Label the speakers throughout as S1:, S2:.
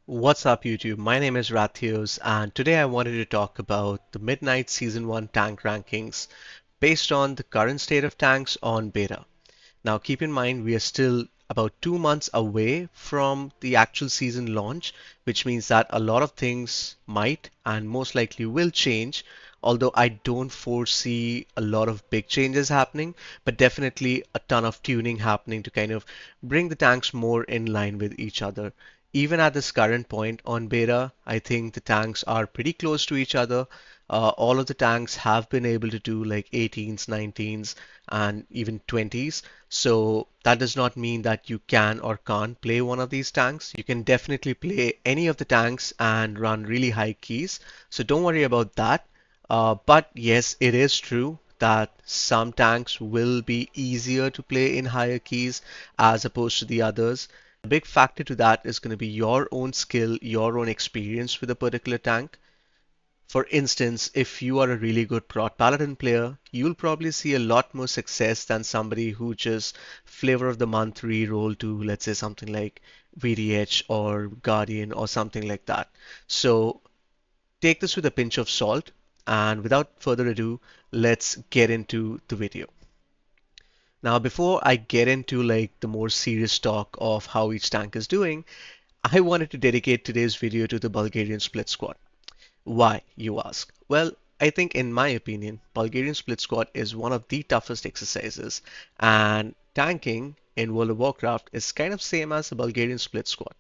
S1: What's up, YouTube? My name is Rathios, and today I wanted to talk about the Midnight Season 1 tank rankings based on the current state of tanks on beta. Now, keep in mind, we are still about 2 months away from the actual season launch, which means that a lot of things might and most likely will change. Although I don't foresee a lot of big changes happening, but definitely a ton of tuning happening to kind of bring the tanks more in line with each other. Even at this current point on beta, I think the tanks are pretty close to each other. All of the tanks have been able to do like 18s, 19s, and even 20s. So that does not mean that you can or can't play one of these tanks. You can definitely play any of the tanks and run really high keys. So don't worry about that. But yes, it is true that some tanks will be easier to play in higher keys as opposed to the others. A big factor to that is going to be your own skill, your own experience with a particular tank. For instance, if you are a really good Prot Paladin player, you'll probably see a lot more success than somebody who just flavor of the month re-roll to, let's say, something like VDH or Guardian or something like that. So take this with a pinch of salt, and without further ado, let's get into the video. Now, before I get into like the more serious talk of how each tank is doing, I wanted to dedicate today's video to the Bulgarian split squad. Why, you ask? Well, I think, in my opinion, Bulgarian Split Squad is one of the toughest exercises, and tanking in World of Warcraft is kind of same as the Bulgarian Split Squad.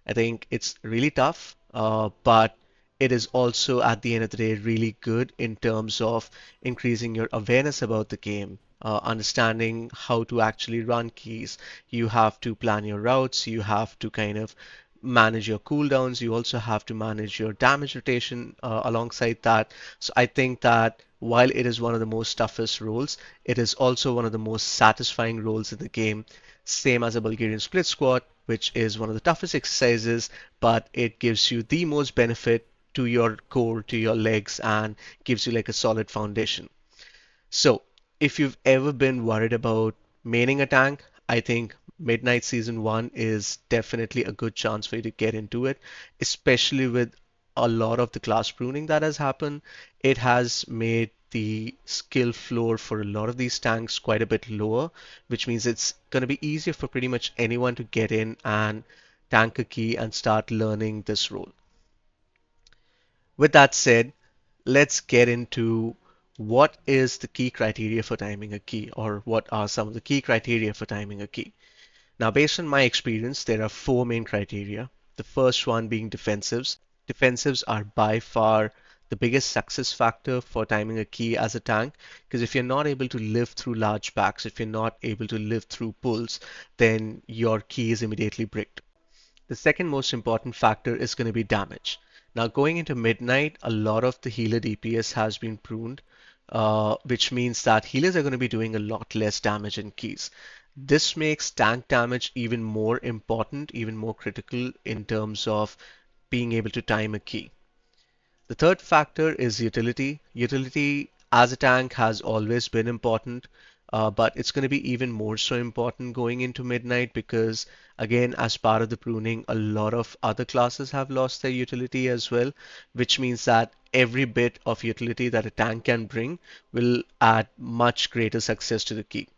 S1: I think it's really tough, but it is also, at the end of the day, really good in terms of increasing your awareness about the game. Understanding how to actually run keys. You have to plan your routes, you have to kind of manage your cooldowns. You also have to manage your damage rotation alongside that. So I think that while it is one of the most toughest roles, it is also one of the most satisfying roles in the game. Same as a Bulgarian split squad, which is one of the toughest exercises, but it gives you the most benefit to your core, to your legs, and gives you like a solid foundation. So, if you've ever been worried about maining a tank, I think Midnight Season 1 is definitely a good chance for you to get into it, especially with a lot of the class pruning that has happened. It has made the skill floor for a lot of these tanks quite a bit lower, which means it's going to be easier for pretty much anyone to get in and tank a key and start learning this role. With that said, let's get into what is the key criteria for timing a key, or what are some of the key criteria for timing a key. Now, based on my experience, there are four main criteria. The first one being defensives. Defensives are by far the biggest success factor for timing a key as a tank, because if you're not able to live through large packs, if you're not able to live through pulls, then your key is immediately bricked. The second most important factor is going to be damage. Now, going into midnight, a lot of the healer DPS has been pruned, which means that healers are going to be doing a lot less damage in keys. This makes tank damage even more important, even more critical in terms of being able to time a key. The third factor is utility. Utility as a tank has always been important, but it's going to be even more so important going into midnight because, again, as part of the pruning, a lot of other classes have lost their utility as well, which means that every bit of utility that a tank can bring will add much greater success to the key.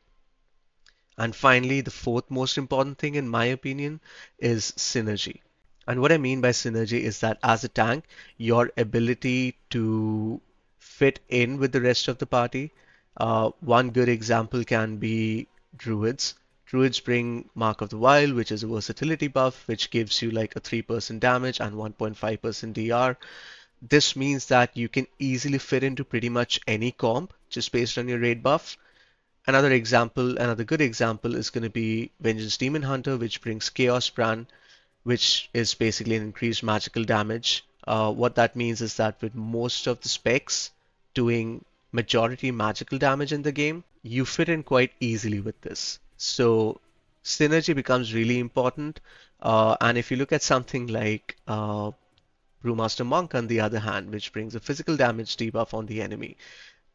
S1: And finally, the fourth most important thing, in my opinion, is synergy. And what I mean by synergy is that as a tank, your ability to fit in with the rest of the party. One good example can be druids. Druids bring Mark of the Wild, which is a versatility buff, which gives you like a 3% damage and 1.5% DR. This means that you can easily fit into pretty much any comp just based on your raid buff. Another example, another good example is going to be Vengeance Demon Hunter, which brings Chaos Brand, which is basically an increased magical damage. What that means is that with most of the specs doing majority magical damage in the game, you fit in quite easily with this. So synergy becomes really important. And if you look at something like Brewmaster Monk, on the other hand, which brings a physical damage debuff on the enemy,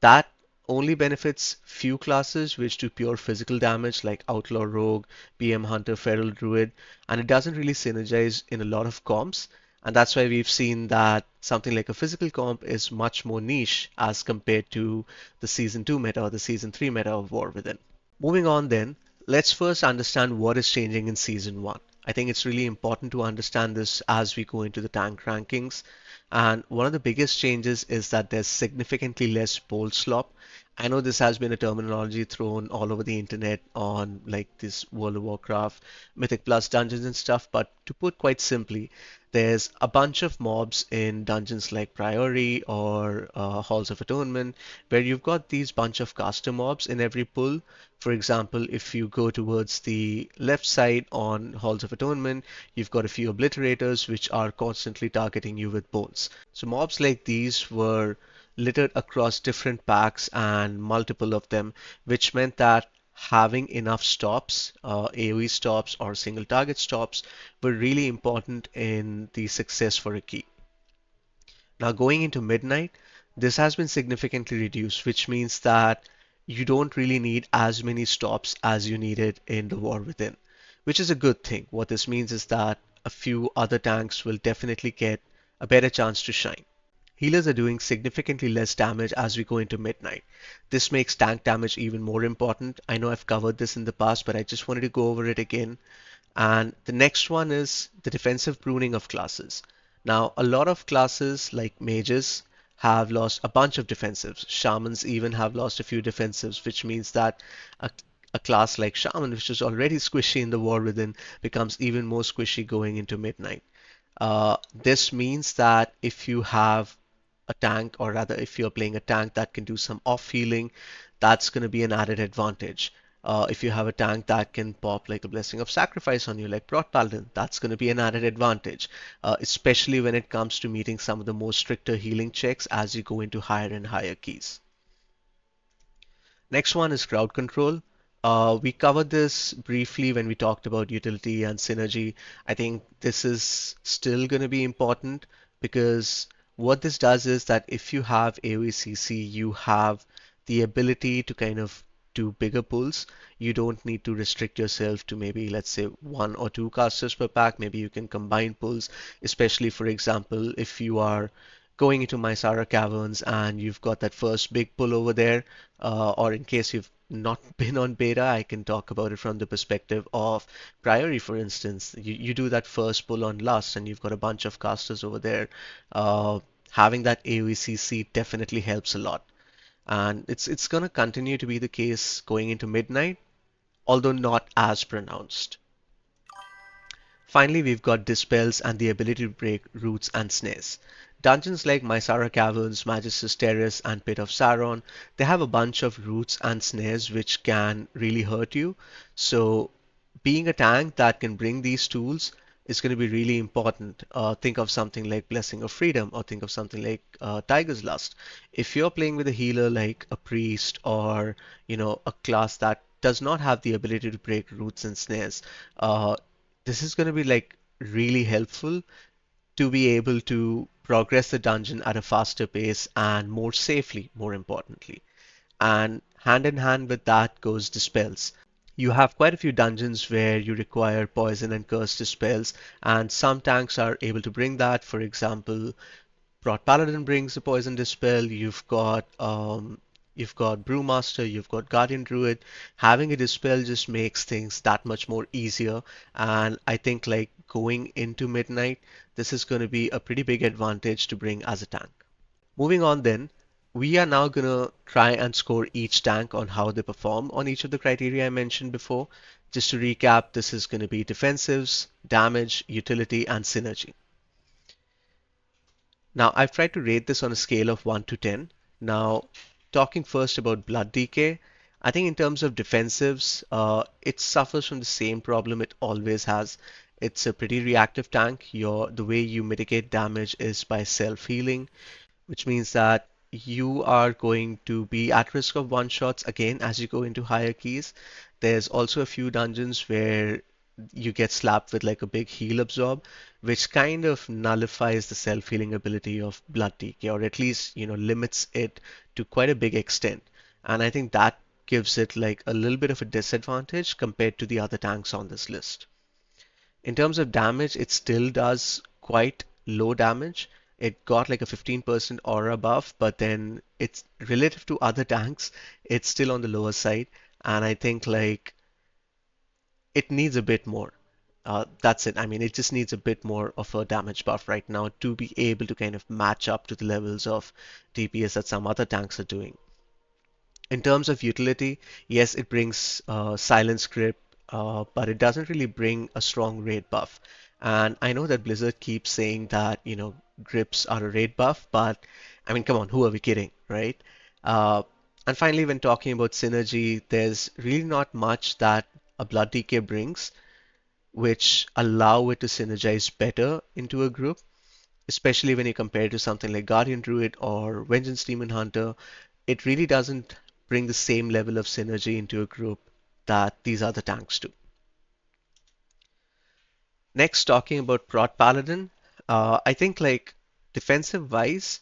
S1: that only benefits few classes which do pure physical damage like Outlaw Rogue, PM Hunter, Feral Druid, and it doesn't really synergize in a lot of comps. And that's why we've seen that something like a physical comp is much more niche as compared to the Season 2 meta or the Season 3 meta of War Within. Moving on then, let's first understand what is changing in Season 1. I think it's really important to understand this as we go into the tank rankings. And one of the biggest changes is that there's significantly less bolt slop. I know this has been a terminology thrown all over the internet on like this World of Warcraft, Mythic Plus dungeons and stuff, but to put quite simply, there's a bunch of mobs in dungeons like Priory or Halls of Atonement where you've got these bunch of caster mobs in every pull. For example, if you go towards the left side on Halls of Atonement, you've got a few obliterators which are constantly targeting you with bolts. So mobs like these were littered across different packs and multiple of them, which meant that having enough stops, AoE stops or single target stops, were really important in the success for a key. Now, going into midnight, this has been significantly reduced, which means that you don't really need as many stops as you needed in the War Within, which is a good thing. What this means is that a few other tanks will definitely get a better chance to shine. Healers are doing significantly less damage as we go into midnight. This makes tank damage even more important. I know I've covered this in the past, but I just wanted to go over it again. And the next one is the defensive pruning of classes. Now, a lot of classes like mages have lost a bunch of defensives. Shamans even have lost a few defensives, which means that a, a class like Shaman, which is already squishy in the War Within, becomes even more squishy going into midnight. This means that if you have a tank, or rather, if you're playing a tank that can do some off healing, that's going to be an added advantage. If you have a tank that can pop like a Blessing of Sacrifice on you, like Prot Paladin, that's going to be an added advantage, especially when it comes to meeting some of the more stricter healing checks as you go into higher and higher keys. Next one is crowd control. We covered this briefly when we talked about utility and synergy. I think this is still going to be important because what this does is that if you have AOE/CC, you have the ability to kind of do bigger pulls. You don't need to restrict yourself to maybe, let's say, one or two casters per pack. Maybe you can combine pulls, especially, for example, if you are going into Mysara Caverns and you've got that first big pull over there, or in case you've not been on beta, I can talk about it from the perspective of Priory, for instance. You do that first pull on Lust and you've got a bunch of casters over there. Having that AOECC definitely helps a lot. And it's going to continue to be the case going into midnight, although not as pronounced. Finally, we've got dispels and the ability to break roots and snares. Dungeons like Mysara Caverns, Magis's Terrace, and Pit of Sauron, they have a bunch of roots and snares which can really hurt you. So being a tank that can bring these tools is going to be really important. Think of something like Blessing of Freedom, or think of something like Tiger's Lust. If you're playing with a healer like a priest, or a class that does not have the ability to break roots and snares, this is going to be like really helpful to be able to progress the dungeon at a faster pace and more safely, more importantly. And hand in hand with that goes dispels. You have quite a few dungeons where you require poison and curse dispels, and some tanks are able to bring that. For example, Prot Paladin brings the poison dispel. You've got Brewmaster, you've got Guardian Druid. Having a dispel just makes things that much more easier. And I think like going into midnight, this is going to be a pretty big advantage to bring as a tank. Moving on then, we are now going to try and score each tank on how they perform on each of the criteria I mentioned before. Just to recap, this is going to be defensives, damage, utility, and synergy. Now, I've tried to rate this on a scale of 1 to 10. Now, talking first about Blood Decay, I think in terms of defensives, it suffers from the same problem it always has. It's a pretty reactive tank. The way you mitigate damage is by self-healing, which means that you are going to be at risk of one-shots again as you go into higher keys. There's also a few dungeons where you get slapped with like a big heal absorb, which kind of nullifies the self-healing ability of Blood Decay, or at least, limits it to quite a big extent. and I think that gives it like a little bit of a disadvantage compared to the other tanks on this list. In terms of damage, it still does quite low damage. It got like a 15% aura buff, but then it's relative to other tanks, it's still on the lower side. And I think like it needs a bit more. That's it. I mean, it just needs a bit more of a damage buff right now to be able to kind of match up to the levels of DPS that some other tanks are doing. In terms of utility, yes, it brings silence grip, but it doesn't really bring a strong raid buff. And I know that Blizzard keeps saying that, grips are a raid buff, but I mean, come on, who are we kidding, right? Uh, and finally, when talking about synergy, there's really not much that a Blood DK brings which allow it to synergize better into a group, especially when you compare it to something like Guardian Druid or Vengeance Demon Hunter. It really doesn't bring the same level of synergy into a group that these other tanks do. Next, talking about Prot Paladin, I think like defensive wise,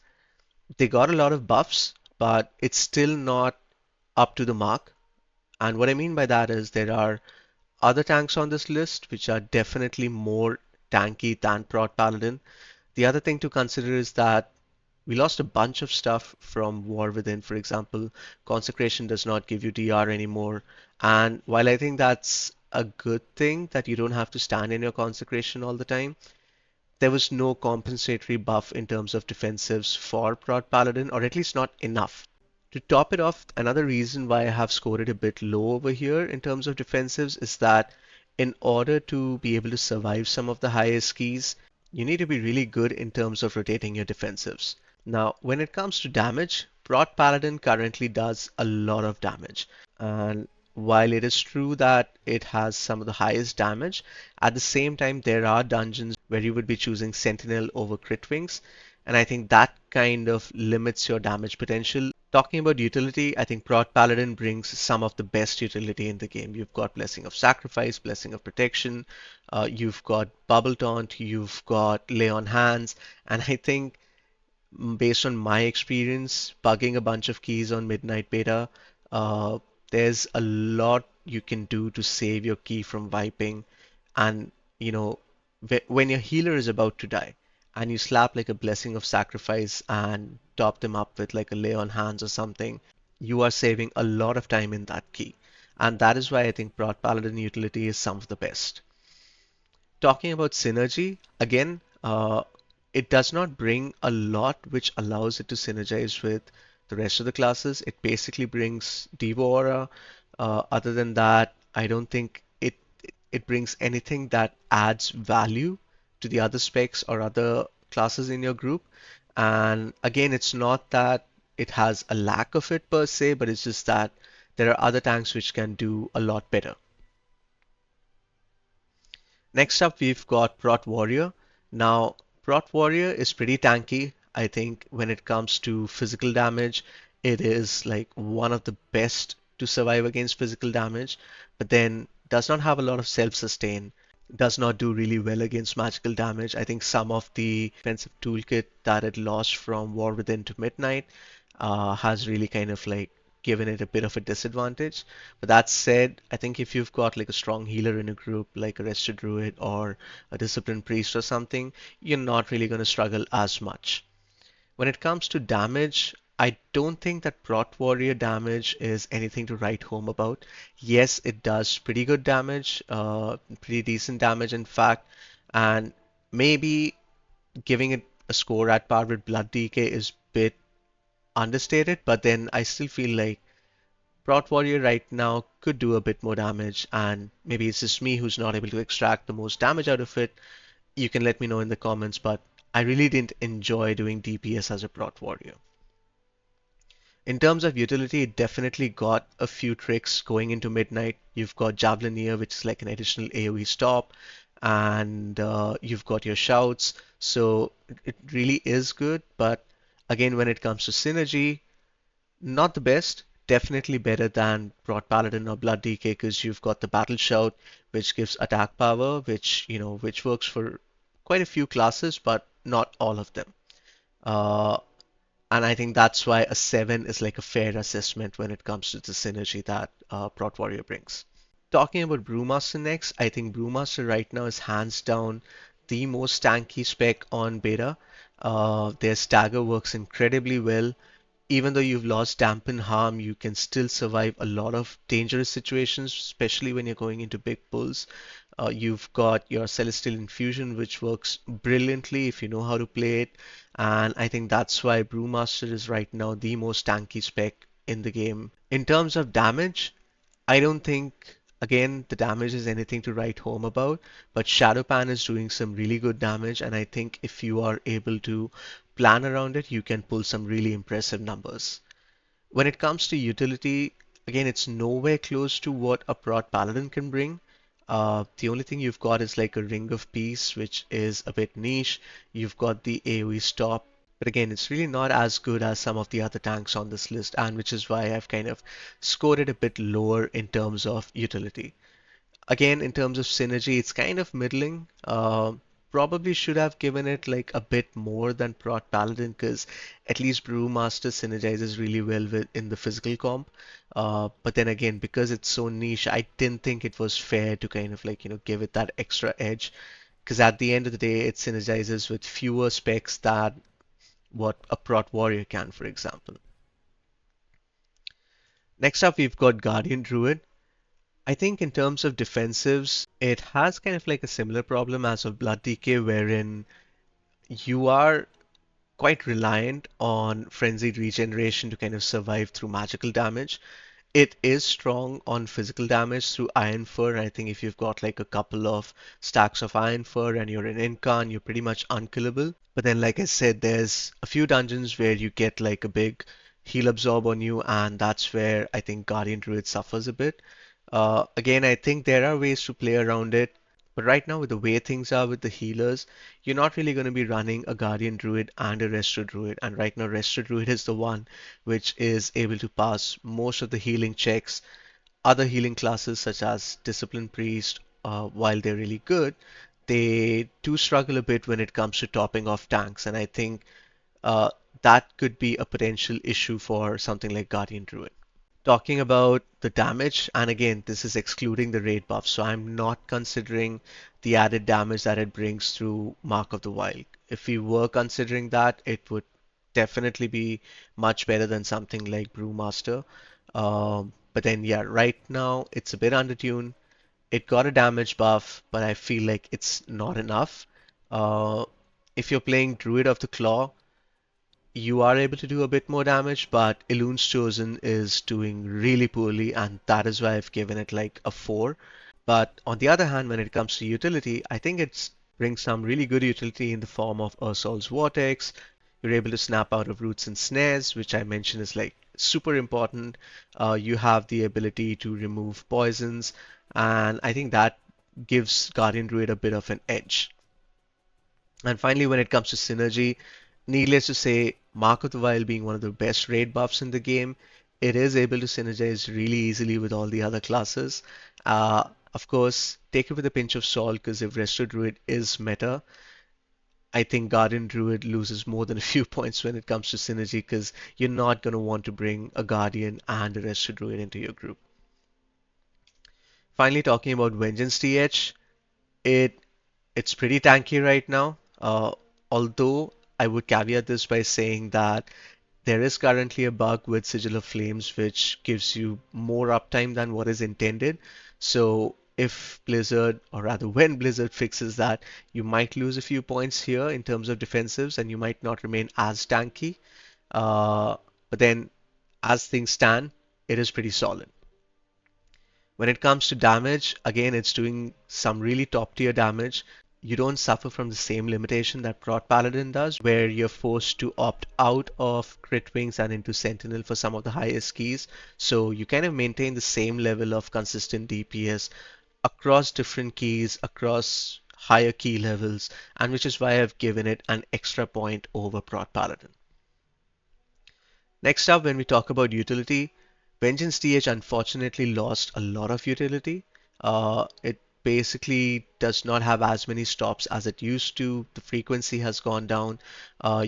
S1: they got a lot of buffs, but it's still not up to the mark. And what I mean by that is there are other tanks on this list which are definitely more tanky than Prot Paladin. The other thing to consider is that we lost a bunch of stuff from War Within. For example, Consecration does not give you DR anymore. And while I think that's a good thing that you don't have to stand in your Consecration all the time, there was no compensatory buff in terms of defensives for Prot Paladin, or at least not enough. To top it off, another reason why I have scored it a bit low over here in terms of defensives is that in order to be able to survive some of the highest keys, you need to be really good in terms of rotating your defensives. Now, when it comes to damage, Prot Paladin currently does a lot of damage. And while it is true that it has some of the highest damage, at the same time, there are dungeons where you would be choosing Sentinel over Crit Wings. And I think that kind of limits your damage potential. Talking about utility, I think Prot Paladin brings some of the best utility in the game. You've got Blessing of Sacrifice, Blessing of Protection, you've got Bubble Taunt, you've got Lay on Hands, and I think based on my experience bugging a bunch of keys on Midnight Beta, uh, there's a lot you can do to save your key from wiping. And, you know, when your healer is about to die and you slap like a Blessing of Sacrifice and top them up with like a Lay on Hands or something, you are saving a lot of time in that key. And that is why I think Prot Paladin utility is some of the best. Talking about synergy, again, it does not bring a lot which allows it to synergize with the rest of the classes. It basically brings Devo Aura. Other than that, I don't think it brings anything that adds value to the other specs or other classes in your group. And again, it's not that it has a lack of it per se, but it's just that there are other tanks which can do a lot better. Next up, we've got Prot Warrior. Now, Prot Warrior is pretty tanky. I think when it comes to physical damage, it is like one of the best to survive against physical damage, but then does not have a lot of self-sustain, does not do really well against magical damage. I think some of the defensive toolkit that it lost from War Within to Midnight has really kind of like given it a bit of a disadvantage. But that said, I think if you've got like a strong healer in a group, like a Rested Druid or a Disciplined Priest or something, you're not really going to struggle as much. When it comes to damage, I don't think that Prot Warrior damage is anything to write home about. Yes, it does pretty good damage, pretty decent damage in fact, and maybe giving it a score at par with Blood DK is bit understated, but then I still feel like Prot Warrior right now could do a bit more damage, and maybe it's just me who's not able to extract the most damage out of it. You can let me know in the comments, but I really didn't enjoy doing DPS as a Prot Warrior. In terms of utility, it definitely got a few tricks going into Midnight. You've got Javelineer, which is like an additional AoE stop, and you've got your shouts. So it really is good, but again, when it comes to synergy, not the best. Definitely better than Prot Paladin or Blood DK because you've got the Battle Shout, which gives attack power, which works for quite a few classes, but not all of them. Uh, And I think that's why a 7 is like a fair assessment when it comes to the synergy that Prot Warrior brings. Talking about Brewmaster next, I think Brewmaster right now is hands down the most tanky spec on beta. Their stagger works incredibly well. Even though you've lost dampen harm, you can still survive a lot of dangerous situations, especially when you're going into big pulls. You've got your Celestial Infusion, which works brilliantly if you know how to play it, and I think that's why Brewmaster is right now the most tanky spec in the game. In terms of damage, I don't think, again, the damage is anything to write home about, but Shadowpan is doing some really good damage, and I think if you are able to plan around it, you can pull some really impressive numbers. When it comes to utility, again, it's nowhere close to what a Prot Paladin can bring. The only thing you've got is like a Ring of Peace, which is a bit niche. You've got the AoE stop, but again, it's really not as good as some of the other tanks on this list, and which is why I've kind of scored it a bit lower in terms of utility. Again, in terms of synergy, it's kind of middling. Probably should have given it like a bit more than Prot Paladin because at least Brewmaster synergizes really well with in the physical comp. But then again, because it's so niche, I didn't think it was fair to kind of like, give it that extra edge. Because at the end of the day, it synergizes with fewer specs than what a Prot Warrior can, for example. Next up, we've got Guardian Druid. I think in terms of defensives, it has kind of like a similar problem as of Blood DK, wherein you are quite reliant on frenzied regeneration to kind of survive through magical damage. It is strong on physical damage through Iron Fur. I think if you've got like a couple of stacks of Iron Fur and you're an Incan, you're pretty much unkillable. But then, like I said, there's a few dungeons where you get like a big heal absorb on you, and that's where I think Guardian Druid suffers a bit. Again, I think there are ways to play around it, but right now, with the way things are with the healers, you're not really going to be running a Guardian Druid and a Resto Druid. And right now, Resto Druid is the one which is able to pass most of the healing checks. Other healing classes, such as Discipline Priest, while they're really good, they do struggle a bit when it comes to topping off tanks. And I think uh, that could be a potential issue for something like Guardian Druid. Talking about the damage, and again, this is excluding the raid buff, so I'm not considering the added damage that it brings through Mark of the Wild. If we were considering that, it would definitely be much better than something like Brewmaster. But then, yeah, right now it's a bit undertuned. It got a damage buff, but I feel like it's not enough. Uh, if you're playing Druid of the Claw, you are able to do a bit more damage, but Elun's Chosen is doing really poorly, and that is why I've given it like a 4. But on the other hand, when it comes to utility, I think it brings some really good utility in the form of Ursol's Vortex. You're able to snap out of roots and snares, which I mentioned is like super important. You have the ability to remove poisons, and I think that gives Guardian Druid a bit of an edge. And finally, when it comes to synergy, needless to say, Mark of the Wild being one of the best raid buffs in the game, it is able to synergize really easily with all the other classes. Of course, take it with a pinch of salt because if Resto Druid is meta, I think Guardian Druid loses more than a few points when it comes to synergy because you're not going to want to bring a Guardian and a Resto Druid into your group. Finally, talking about Vengeance TH, it it's pretty tanky right now. Although I would caveat this by saying that there is currently a bug with Sigil of Flames which gives you more uptime than what is intended. So if Blizzard, or rather when Blizzard fixes that, you might lose a few points here in terms of defensives and you might not remain as tanky. But then as things stand, it is pretty solid. When it comes to damage, again, it's doing some really top tier damage. You don't suffer from the same limitation that Prot Paladin does, where you're forced to opt out of Crit Wings and into Sentinel for some of the highest keys. So you kind of maintain the same level of consistent DPS across different keys, across higher key levels, and which is why I've given it an extra point over Prot Paladin. Next up, when we talk about utility, Vengeance TH unfortunately lost a lot of utility. It basically does not have as many stops as it used to. The frequency has gone down.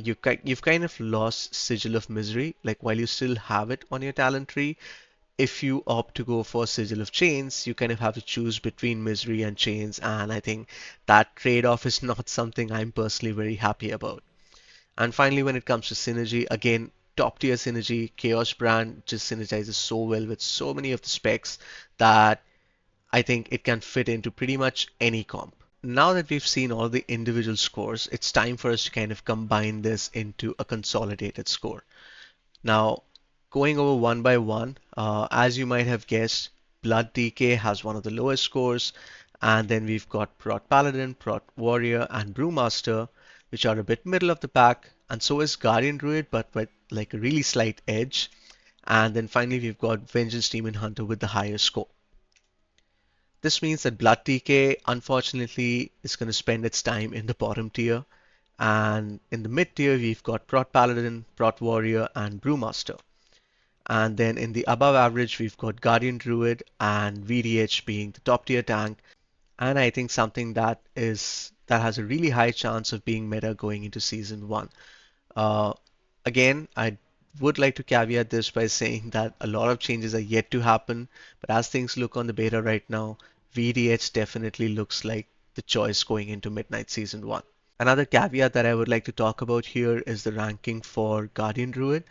S1: You've kind of lost Sigil of Misery. Like while you still have it on your talent tree, if you opt to go for Sigil of Chains, you kind of have to choose between Misery and Chains, and I think that trade-off is not something I'm personally very happy about. And finally, when it comes to synergy, again, top tier synergy, Chaos Brand just synergizes so well with so many of the specs that I think it can fit into pretty much any comp. Now that we've seen all the individual scores, it's time for us to kind of combine this into a consolidated score. Now, going over one by one, as you might have guessed, Blood DK has one of the lowest scores, and then we've got Prot Paladin, Prot Warrior, and Brewmaster, which are a bit middle of the pack, and so is Guardian Druid, but with like a really slight edge. And then finally, we've got Vengeance Demon Hunter with the highest score. This means that Blood DK, unfortunately, is going to spend its time in the bottom tier. And in the mid tier, we've got Prot Paladin, Prot Warrior, and Brewmaster. And then in the above average, we've got Guardian Druid and VDH being the top tier tank. And I think something that has a really high chance of being meta going into season one. Uh, Again, I would like to caveat this by saying that a lot of changes are yet to happen, but as things look on the beta right now, VDH definitely looks like the choice going into Midnight Season 1. Another caveat that I would like to talk about here is the ranking for Guardian Druid.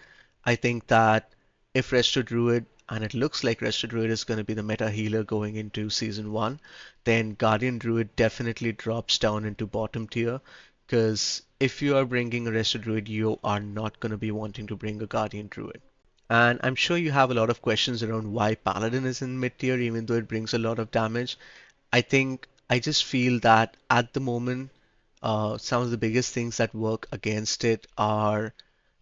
S1: I think that if Resto Druid, and it looks like Resto Druid is going to be the meta healer going into Season 1, then Guardian Druid definitely drops down into bottom tier, because if you are bringing a Resto Druid, you are not going to be wanting to bring a Guardian Druid. And I'm sure you have a lot of questions around why Paladin is in mid tier, even though it brings a lot of damage. I just feel that at the moment, some of the biggest things that work against it are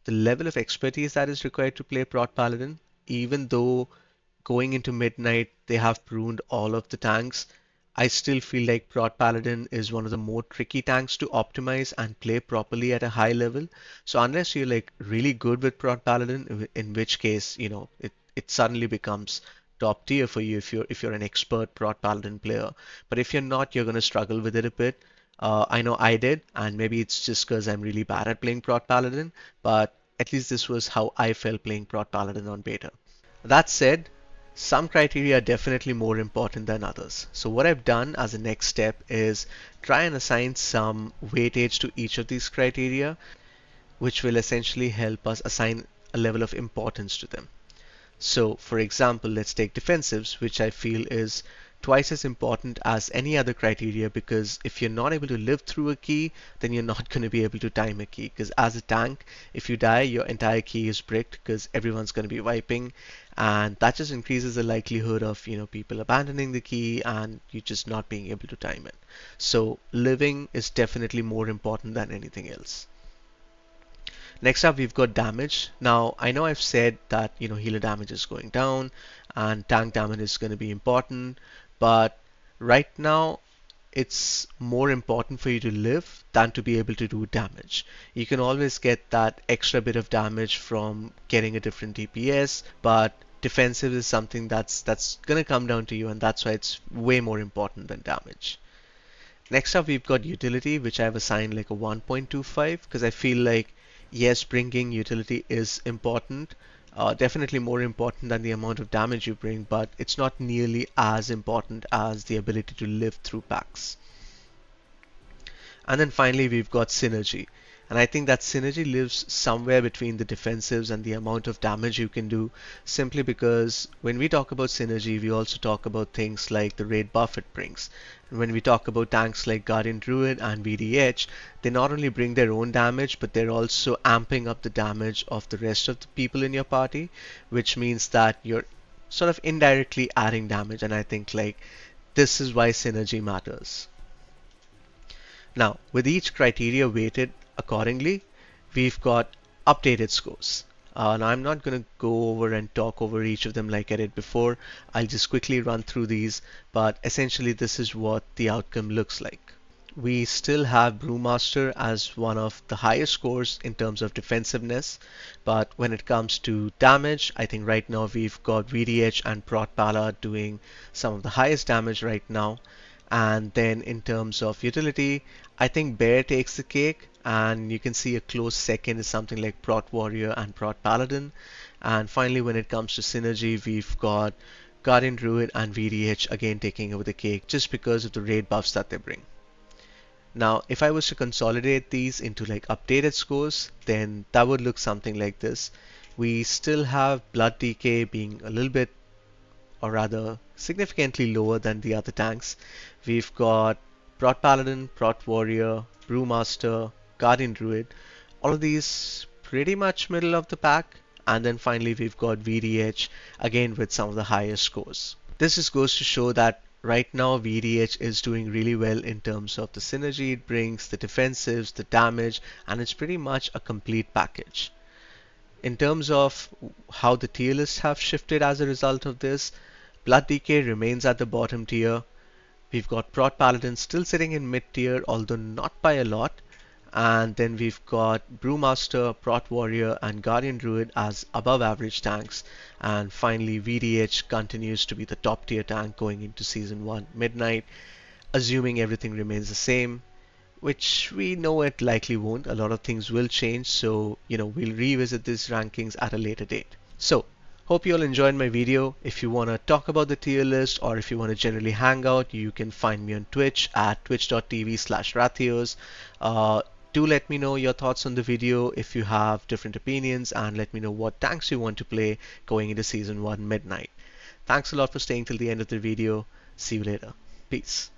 S1: the level of expertise that is required to play Prot Paladin. Even though going into Midnight they have pruned all of the tanks, I still feel like Prot Paladin is one of the more tricky tanks to optimize and play properly at a high level. So unless you're like really good with Prot Paladin, in which case, it suddenly becomes top tier for you if you're an expert Prot Paladin player. But if you're not, you're gonna struggle with it a bit. I know I did, and maybe it's just because I'm really bad at playing Prot Paladin, but at least this was how I felt playing Prot Paladin on beta. That said, some criteria are definitely more important than others. So what I've done as a next step is try and assign some weightage to each of these criteria, which will essentially help us assign a level of importance to them. So for example, let's take defensives, which I feel is twice as important as any other criteria, because if you're not able to live through a key, then you're not going to be able to time a key. Because as a tank, if you die, your entire key is bricked because everyone's going to be wiping, and that just increases the likelihood of people abandoning the key and you just not being able to time it. So living is definitely more important than anything else. Next up, we've got damage. Now, I know I've said that, healer damage is going down and tank damage is going to be important, but right now, it's more important for you to live than to be able to do damage. You can always get that extra bit of damage from getting a different DPS, but defensive is something that's going to come down to you, and that's why it's way more important than damage. Next up, we've got utility, which I've assigned like a 1.25 because I feel like, yes, bringing utility is important, definitely more important than the amount of damage you bring, but it's not nearly as important as the ability to live through packs. And then finally, we've got synergy. And I think that synergy lives somewhere between the defensives and the amount of damage you can do, simply because when we talk about synergy, we also talk about things like the raid buff it brings. And when we talk about tanks like Guardian Druid and VDH, they not only bring their own damage, but they're also amping up the damage of the rest of the people in your party, which means that you're sort of indirectly adding damage. And I think like this is why synergy matters. Now, with each criteria weighted accordingly, we've got updated scores. Now, I'm not going to go over and talk over each of them like I did before. I'll just quickly run through these, but essentially this is what the outcome looks like. We still have Brewmaster as one of the highest scores in terms of defensiveness, but when it comes to damage, I think right now we've got VDH and Prot Pala doing some of the highest damage right now. And then in terms of utility, I think Bear takes the cake, and you can see a close second is something like Prot Warrior and Prot Paladin. And finally, when it comes to synergy, we've got Guardian Druid and VDH again taking over the cake just because of the raid buffs that they bring. Now, if I was to consolidate these into like updated scores, then that would look something like this. We still have Blood DK being a little bit, or rather significantly lower than the other tanks. We've got Prot Paladin, Prot Warrior, Brewmaster, Guardian Druid, all of these pretty much middle of the pack. And then finally we've got VDH again with some of the highest scores. This just goes to show that right now VDH is doing really well in terms of the synergy it brings, the defensives, the damage, and it's pretty much a complete package. In terms of how the tier lists have shifted as a result of this, Blood DK remains at the bottom tier. We've got Prot Paladin still sitting in mid tier, although not by a lot. And then we've got Brewmaster, Prot Warrior, and Guardian Druid as above average tanks. And finally, VDH continues to be the top tier tank going into Season 1 Midnight, assuming everything remains the same, which we know it likely won't. A lot of things will change, so we'll revisit these rankings at a later date. So, hope you all enjoyed my video. If you want to talk about the tier list or if you want to generally hang out, you can find me on Twitch at twitch.tv/Rathios. Do let me know your thoughts on the video if you have different opinions, and let me know what tanks you want to play going into Season 1 Midnight. Thanks a lot for staying till the end of the video. See you later. Peace.